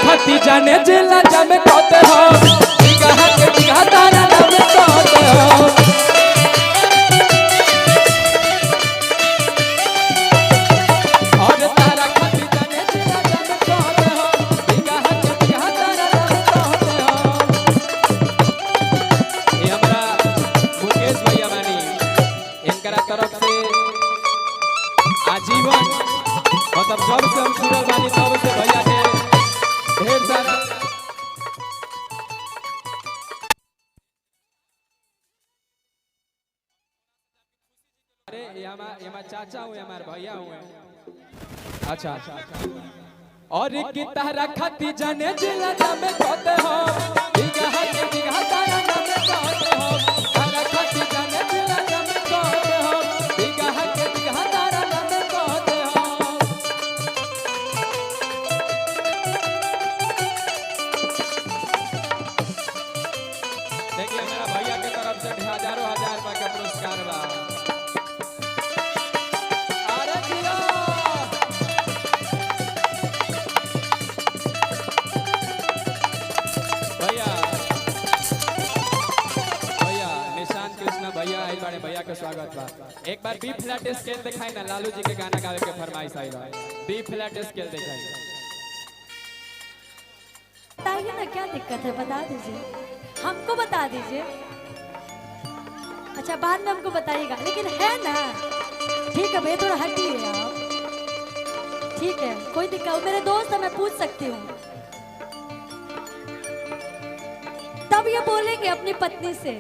खती जाने जिला जम कहते हो बिगहा के बिगहा तारा नाम कहते हो और तारा खती जाने जिला जम कहते हो बिगहा के बिगहा तारा नाम कहते हो। ये हमारा मुकेश भैया बानी इनकरा तरफ से आजीवन मतलब जब से हम जुड़ल बानी तब से भैया के ढेर सारा अरे ये हमारा चाचा हुए हमारे भैया हुए। अच्छा और की तारा खती जाने जिला नाम कहते हो बिगहा के बिगहा तारा नाम कहते हो तारा खती जाने जिला नाम कहते हो बिगहा के बिगहा तारा नाम कहते हो। देखिए मेरा भैया के तरफ से हजारों हजार रुपए का पुरस्कार बा। अरे जिया भैया भैया निशांत कृष्ण भैया आई बारे भैया का स्वागत बा। एक बार बी फ्लैट स्केल दिखाई ना लालू जी के गाना गावे के फरमाइश आई बा। बी फ्लैट स्केल दिखाई बताइए ना क्या दिक्कत है बता दीजिए हमको बता दीजिए। अच्छा बाद में हमको बताइएगा लेकिन है ना ठीक है भैया थोड़ा हटिए आप ठीक है कोई दिक्कत मेरे दोस्त है मैं पूछ सकती हूँ। तब ये बोलेंगे अपनी पत्नी से